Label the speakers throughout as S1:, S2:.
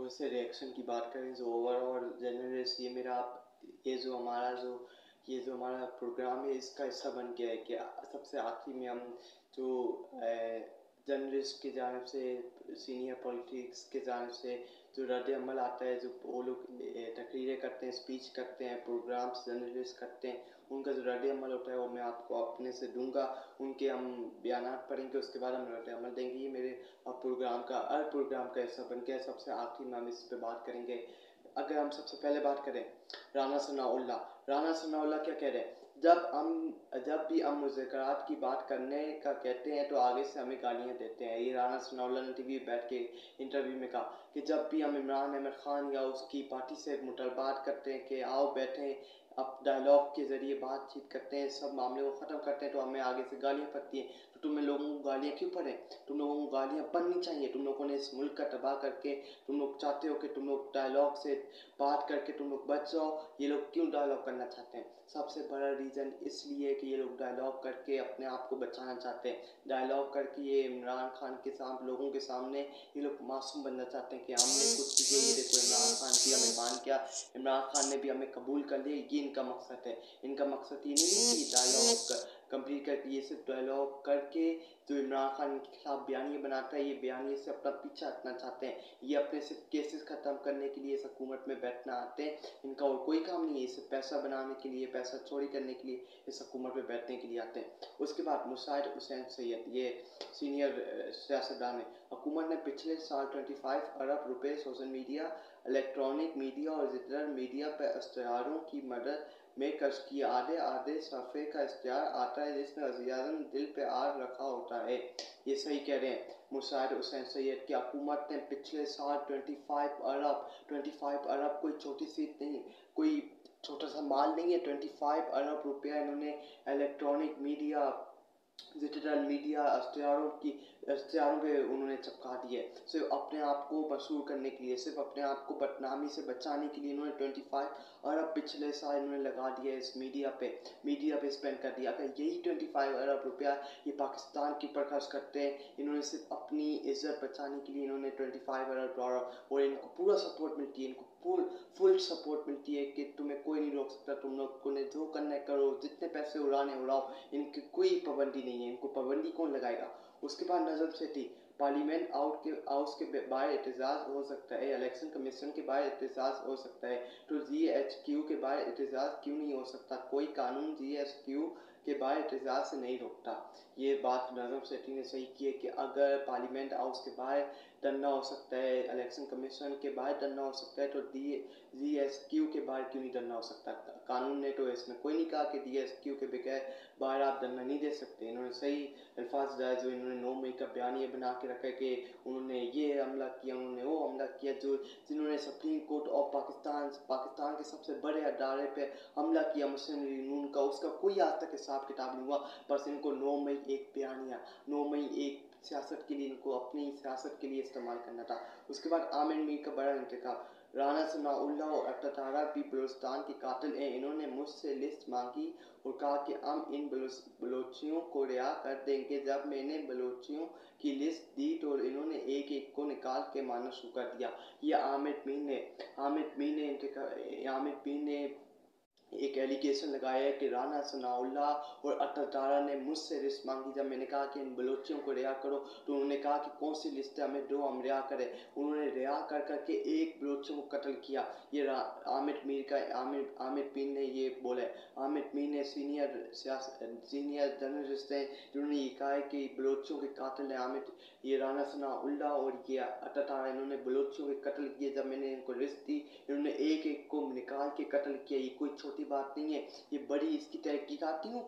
S1: से रिएक्शन की बात करें जो ओवरऑल जर्नलिस्ट ये जो हमारा प्रोग्राम है इसका हिस्सा बन गया है कि सबसे आखिरी में हम जो जर्नलिस्ट की जानिब से सीनियर पॉलिटिक्स के जानिब से जो रद्द अमल आता है, जो वो लोग तकरीरें करते हैं, स्पीच करते हैं, प्रोग्राम्स जर्नलिस्ट करते हैं, उनका जो रद्द अमल होता है वो मैं आपको अपने से दूंगा। उनके हम बयानात पढ़ेंगे, उसके बाद हम रद्द अमल देंगे। ये मेरे प्रोग्राम का हिस्सा बन गया। सबसे आखिरी में हम इस पर बात करेंगे। अगर हम सबसे पहले बात करें राना सनाउल्लाह क्या कह रहे हैं? जब भी हम मुज़ाकरात की बात करने का कहते हैं तो आगे से हमें गालियाँ देते हैं। ये राना सनाउल्लाह ने टीवी बैठ के इंटरव्यू में कहा कि जब भी हम इमरान अहमद ख़ान या उसकी पार्टी से मुतालबात करते हैं कि आओ बैठें, अब डायलॉग के ज़रिए बातचीत करते हैं, सब मामले को ख़त्म करते हैं, तो हमें आगे से गालियाँ पड़ती हैं। तो तुम लोगों को गालियाँ क्यों पड़े? तुम लोगों को गालियाँ पड़नी चाहिए। तुम लोगों ने इस मुल्क का तबाह करके तुम लोग चाहते हो कि तुम लोग डायलॉग से बात करके तुम लोग बच जाओ। ये लोग क्यों डायलॉग करना चाहते हैं? सबसे बड़ा रीज़न इसलिए कि ये लोग डायलॉग करके अपने आप को बचाना चाहते हैं। डायलॉग करके ये इमरान खान के सामने, लोगों के सामने ये लोग मासूम बनना चाहते हैं कि हमने कुछ किया, ये देखो इमरान खान भी हमें मान किया, इमरान खान ने भी हमें कबूल कर लिया। ये इनका मकसद है। इनका मकसद ये नहीं कि डायलॉग कंप्लीट करके, ये सिर्फ डायलॉग करके जो इमरान खान के खिलाफ बयानियाँ बनाता है, ये बयानिए से अपना पीछा हटना चाहते हैं। ये अपने सिर्फ केसेस ख़त्म करने के लिए इस हुकूमत में बैठना आते हैं। इनका और कोई काम नहीं है। इसे पैसा बनाने के लिए, पैसा चोरी करने के लिए इस हुकूमत में बैठने के लिए आते हैं। उसके बाद मुसाहिद हुसैन सैयद, ये सीनियर सियासतदान है। हुकूमत ने पिछले साल 25 अरब रुपए सोशल मीडिया, इलेक्ट्रॉनिक मीडिया और डिजिटल मीडिया पर इश्तिहारों की मदद में खर्च किया। आधे सफ़े का इश्तिहार आता है जिसमें वज़ीर-ए-आज़म दिल पे आग रखा होता है। ये सही कह रहे हैं मुसाहिद हुसैन सैयद की हुकूमत ने पिछले साल 25 अरब कोई छोटी सी नहीं, कोई छोटा सा माल नहीं है। 25 अरब रुपया इन्होंने इलेक्ट्रॉनिक मीडिया, डिजिटल मीडिया, इश्तिहारों पे उन्होंने चिपका दिए। सिर्फ अपने आप को मशहूर करने के लिए, सिर्फ अपने आप को बदनामी से बचाने के लिए इन्होंने 25 अरब पिछले साल इन्होंने लगा दिया इस मीडिया पे स्पेंड कर दिया। अगर यही 25 अरब रुपया ये पाकिस्तान के ऊपर खर्च करते हैं, इन्होंने सिर्फ अपनी इज्जत बचाने के लिए इन्होंने 25 अरब डॉलर, और इनको पूरा सपोर्ट मिलती है, इनको फुल सपोर्ट मिलती है कि तुम्हें कोई नहीं रोक सकता, तुम लोगों ने जो करना है करो, जितने पैसे उड़ाने उड़ाओ, इनकी कोई पाबंदी नहीं है। इनको पाबंदी कौन लगाएगा? उसके बाद नजम सेठी, पार्लियामेंट हाउस के बाहर एहतजाज हो सकता है, इलेक्शन कमीशन के बाहर एहतजाज हो सकता है, तो GHQ के बाहर एहतजाज क्यों नहीं हो सकता? कोई कानून GHQ के बाहर एहतजाज से नहीं रोकता। ये बात नजम सेठी ने सही की है कि अगर पार्लियामेंट हाउस के बाहर धरना हो सकता है, इलेक्शन कमीशन के बाहर धरना हो सकता है, तो GHQ के बाहर क्यों नहीं धरना हो सकता? कानून ने तो इसमें कोई नहीं कहा कि GHQ के बगैर बाहर आप धरना नहीं दे सकते। इन्होंने सही अल्फाज डाले जो इन्होंने 9 मई का बयानिया बना के रखा है कि उन्होंने ये हमला किया, उन्होंने वो हमला किया, जिन्होंने सुप्रीम कोर्ट ऑफ पाकिस्तान के सबसे बड़े अदारे पे हमला किया, मुस्लिम लीग नून का, उसका कोई आज तक हिसाब किताब नहीं हुआ। बस इनको 9 मई एक बयानिया, 9 मई एक सियासत के लिए, इनको अपनी सियासत के लिए इस्तेमाल करना था। उसके बाद आमिर मीर का बड़ा इंतखाब। राना सनाउल्लाह और अत्तातारा भी बलूचिस्तान के कातिल हैं। इन्होंने मुझसे लिस्ट मांगी और कहा कि हम इन बलोचियों को रिहा कर देंगे। जब मैंने बलोचियों की लिस्ट दी तो इन्होंने एक एक को निकाल के मारना शुरू कर दिया। ये आमिर मीर ने एक एलिगेशन लगाया है कि राना सनाउल्लाह और अत्तातारा ने मुझसे लिस्ट मांगी। जब मैंने कहा कि इन बलोचियों को रिहा करो तो उन्होंने कहा कि कौन सी लिस्ट है, हमें दो, हम रिहा करें। उन्होंने रिहा कर करके एक बलोचियों को कत्ल किया। ये आमिर मीर ने ये बोला है। आमिर मीर ने सीनियर जर्नलिस्ट हैं जिन्होंने ये कहा है कि बलोचियों के कातिल है ये राना सनाउल्लाह और ये अत्तातारा, इन्होंने बलोचियों के कत्ल किए। जब मैंने इनको लिस्ट दी इन्होंने एक एक को निकाल के कत्ल किया। ये कोई छोटी बात नहीं है, ये बड़ी इसकी तहकीकातियों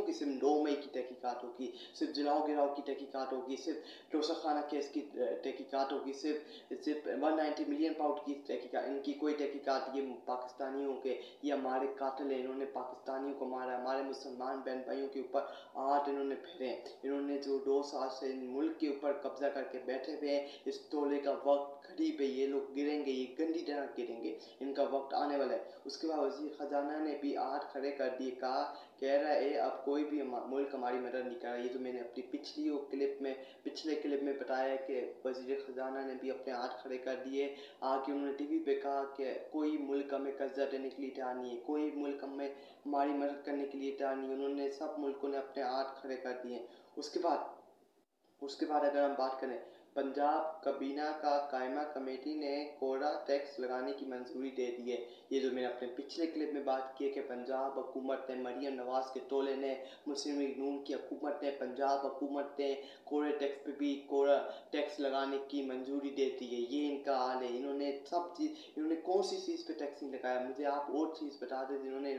S1: की सिर्फ 9 मई की तहकीकात होगी, सिर्फ जलाओ गिराओ की तहकीकात होगी, सिर्फ टोसाखाना केस की तहकीकात होगी, सिर्फ 190 मिलियन पाउंड की तहकीकात। इनकी कोई तहकीकात, ये पाकिस्तानियों के, ये हमारे कातिल है, इन्होंने पाकिस्तानियों को मारा, हमारे मुसलमान बहन भाइयों के ऊपर हाथ इन्होंने फेरे हैं। इन्होंने जो 2 साल से मुल्क के ऊपर कब्जा करके बैठे हुए हैं, इस तोले का वक्त घड़ी पे ये लोग गिरेंगे, ये गंदी तरह गिरेंगे, इनका वक्त आने वाला है। उसके बाद वज़ीर ख़जाना ने भी हाथ खड़े कर दिए, कह रहा है अब कोई भी मुल्क हमारी मदद नहीं कर रहा। ये जो मैंने अपनी पिछले क्लिप में बताया है कि वज़ीर ख़जाना ने भी अपने हाथ खड़े कर दिए। आके उन्होंने टीवी पे कहा कि कोई मुल्क हमें कर्जा देने के लिए तैयार नहीं है, कोई मुल्क हमारी मदद करने के लिए तैयार नहीं है। उन्होंने सब मुल्कों ने अपने हाथ खड़े कर दिए। उसके बाद अगर हम बात करें, पंजाब काबीना का कायमा कमेटी ने कोरा टैक्स लगाने की मंजूरी दे दी है। ये जो मैंने अपने पिछले क्लिप में बात की है कि पंजाब हुकूमत ने, मरियम नवाज़ के टोले ने, मुस्लिम लीग नून की हुकूमत ने, पंजाब हुकूमत ने कोरे टैक्स पे भी कोरा टैक्स लगाने की मंजूरी दे दी है। ये इनका हाल है। इन्होंने कौन सी चीज़ पे टैक्स नहीं लगाया? मुझे आप और चीज़ बता दें इन्होंने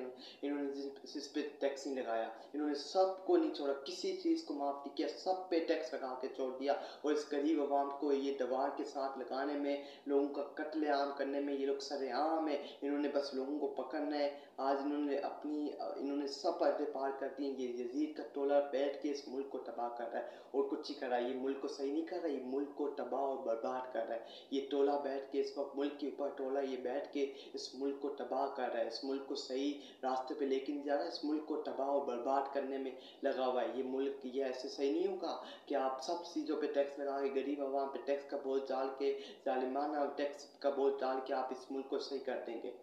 S1: जिस पे टैक्स नहीं लगाया। इन्होंने सबको नहीं छोड़ा, किसी चीज़ को माफ़ नहीं किया, सब पे टैक्स लगा के छोड़ दिया। और इस गरीब आवाम को ये दवा के साथ लगाने में, लोगों का कत्लेआम करने में ये लोग सरेआम है। इन्होंने बस लोगों को पकड़ना है। आज इन्होंने सब पर्दे पार कर दिए। ये यजीद का टोला बैठ के इस मुल्क को तबाह कर रहा है और कुछ ही कर रहा है। ये मुल्क को सही नहीं कर रहा है, ये मुल्क को तबाह और बर्बाद कर रहा है। ये टोला बैठ के इस वक्त मुल्क के ऊपर टोला ये बैठ के इस मुल्क को तबाह कर रहा है, इस मुल्क को सही रास्ते पे लेके नहीं जा रहा है, इस मुल्क को तबाह और बर्बाद करने में लगा हुआ है। ये ऐसे सही नहीं होगा कि आप सब चीज़ों पे टैक्स लगा के, गरीब आवाम पे टैक्स का बोझ डाल के, जालिमाना टैक्स का बोझ डाल के आप इस मुल्क को सही कर देंगे।